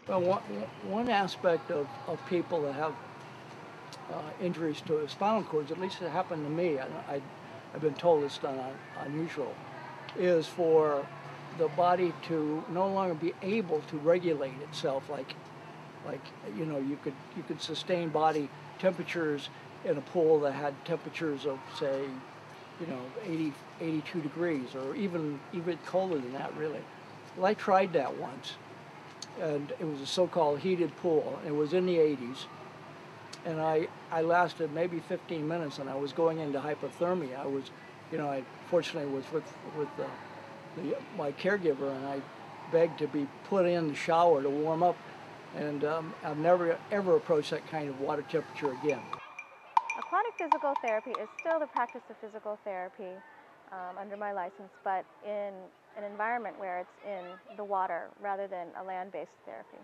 Well, one aspect of people that have injuries to the spinal cords, at least it happened to me, I've been told it's not unusual, is for the body to no longer be able to regulate itself like you could sustain body temperatures in a pool that had temperatures of say 80 82 degrees or even colder than that really. Well, I tried that once, and it was a so-called heated pool. It was in the 80s, and I lasted maybe 15 minutes, and I was going into hypothermia. I fortunately was with my caregiver, and I begged to be put in the shower to warm up, and I've never ever approached that kind of water temperature again. Aquatic physical therapy is still the practice of physical therapy under my license, but in an environment where it's in the water rather than a land-based therapy.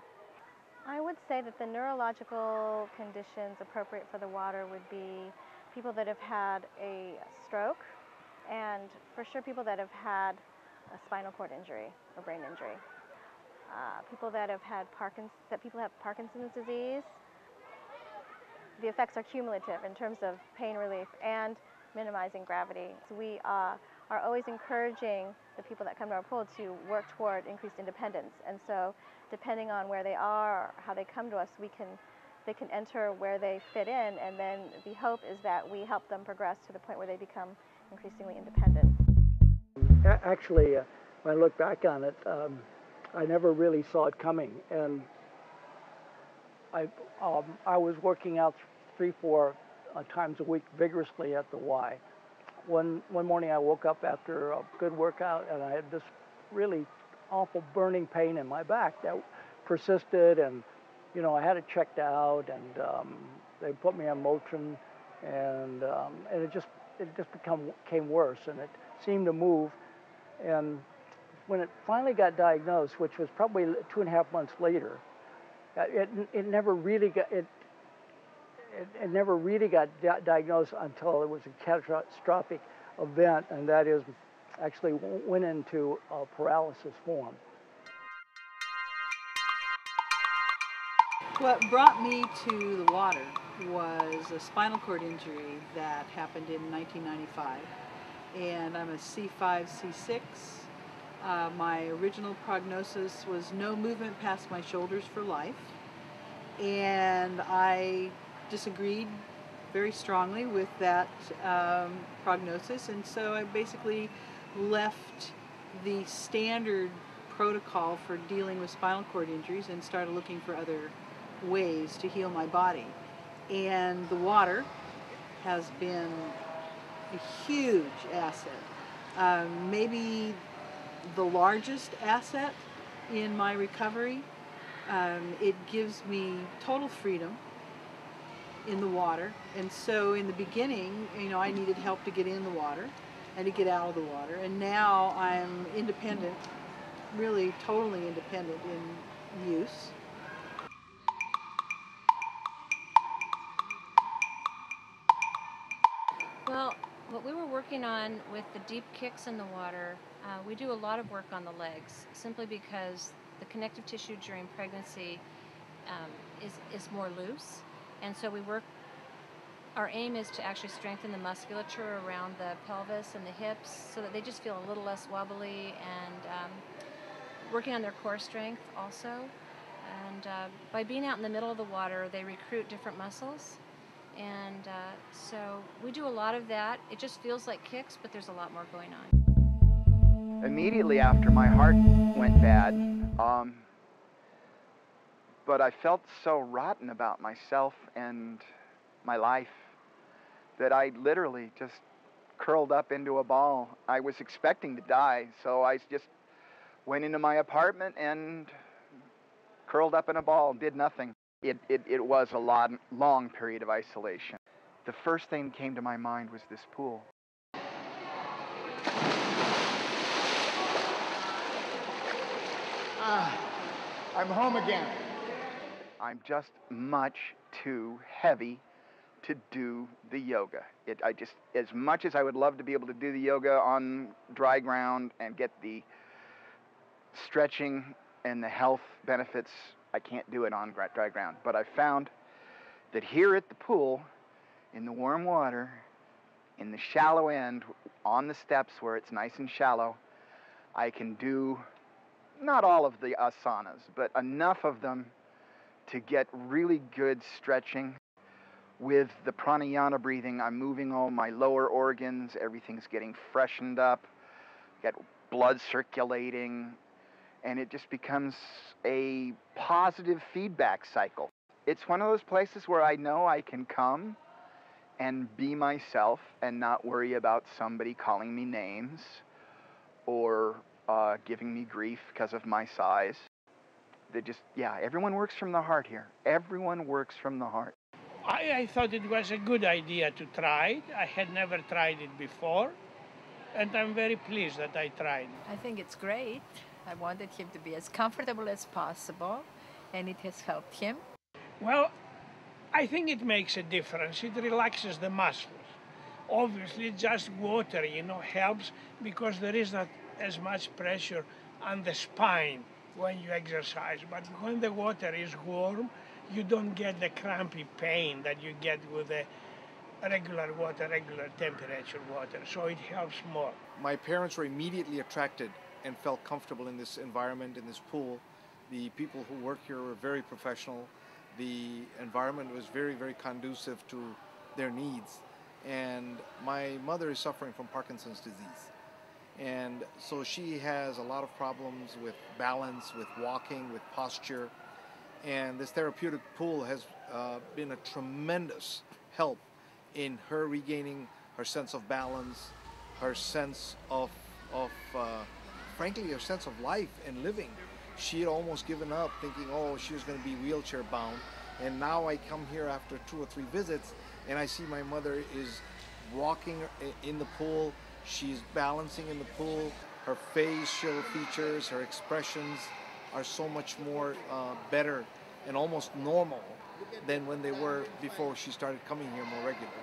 I would say that the neurological conditions appropriate for the water would be people that have had a stroke, and for sure people that have had a spinal cord injury or brain injury. People that have had people have Parkinson's disease. The effects are cumulative in terms of pain relief and minimizing gravity. So we are always encouraging the people that come to our pool to work toward increased independence. And so depending on where they are or how they come to us, they can enter where they fit in, and then the hope is that we help them progress to the point where they become increasingly independent. Actually, when I look back on it, I never really saw it coming, and I was working out 3-4 times a week vigorously at the Y. One morning I woke up after a good workout, and I had this really awful burning pain in my back that persisted, and I had it checked out, and they put me on Motrin, and became worse, and it seemed to move. And when it finally got diagnosed, which was probably 2.5 months later, it never really got diagnosed until it was a catastrophic event, and that is actually went into paralysis form. What brought me to the water was a spinal cord injury that happened in 1995, and I'm a C5, C6. My original prognosis was no movement past my shoulders for life, and I disagreed very strongly with that prognosis, and so I basically left the standard protocol for dealing with spinal cord injuries and started looking for other ways to heal my body. And the water has been a huge asset, maybe the largest asset in my recovery. It gives me total freedom in the water, and so in the beginning, I needed help to get in the water and to get out of the water, and now I'm independent, really totally independent in use. Well, what we were working on with the deep kicks in the water, we do a lot of work on the legs, simply because the connective tissue during pregnancy is more loose, and so our aim is to actually strengthen the musculature around the pelvis and the hips so that they just feel a little less wobbly, and working on their core strength also. And by being out in the middle of the water, they recruit different muscles. And so we do a lot of that. It just feels like kicks, but there's a lot more going on. Immediately after, my heart went bad, but I felt so rotten about myself and my life that I literally just curled up into a ball. I was expecting to die, so I just went into my apartment and curled up in a ball, did nothing. It was a long period of isolation. The first thing that came to my mind was this pool. I'm home again. I'm just much too heavy to do the yoga. As much as I would love to be able to do the yoga on dry ground and get the stretching and the health benefits I can't do it on dry ground. But I found that here at the pool, in the warm water, in the shallow end, on the steps where it's nice and shallow, I can do not all of the asanas, but enough of them to get really good stretching. With the pranayama breathing, I'm moving all my lower organs, everything's getting freshened up, get blood circulating, and it just becomes a positive feedback cycle. It's one of those places where I know I can come and be myself and not worry about somebody calling me names or giving me grief because of my size. Everyone works from the heart here. Everyone works from the heart. I thought it was a good idea to try it. I had never tried it before, and I'm very pleased that I tried. I think it's great. I wanted him to be as comfortable as possible, and it has helped him. Well, I think it makes a difference. It relaxes the muscles. Obviously, just water, helps because there is not as much pressure on the spine when you exercise. But when the water is warm, you don't get the crampy pain that you get with the regular water, regular temperature water. So it helps more. My parents were immediately attracted and felt comfortable in this environment, in this pool. The people who work here were very professional. The environment was very, very conducive to their needs. And my mother is suffering from Parkinson's disease. And so she has a lot of problems with balance, with walking, with posture. And this therapeutic pool has been a tremendous help in her regaining her sense of balance, her sense of frankly, her sense of life and living. She had almost given up thinking, oh, she was going to be wheelchair bound. And now I come here after 2 or 3 visits and I see my mother is walking in the pool. She's balancing in the pool. Her facial features, her expressions are so much more better and almost normal than when they were before she started coming here more regularly.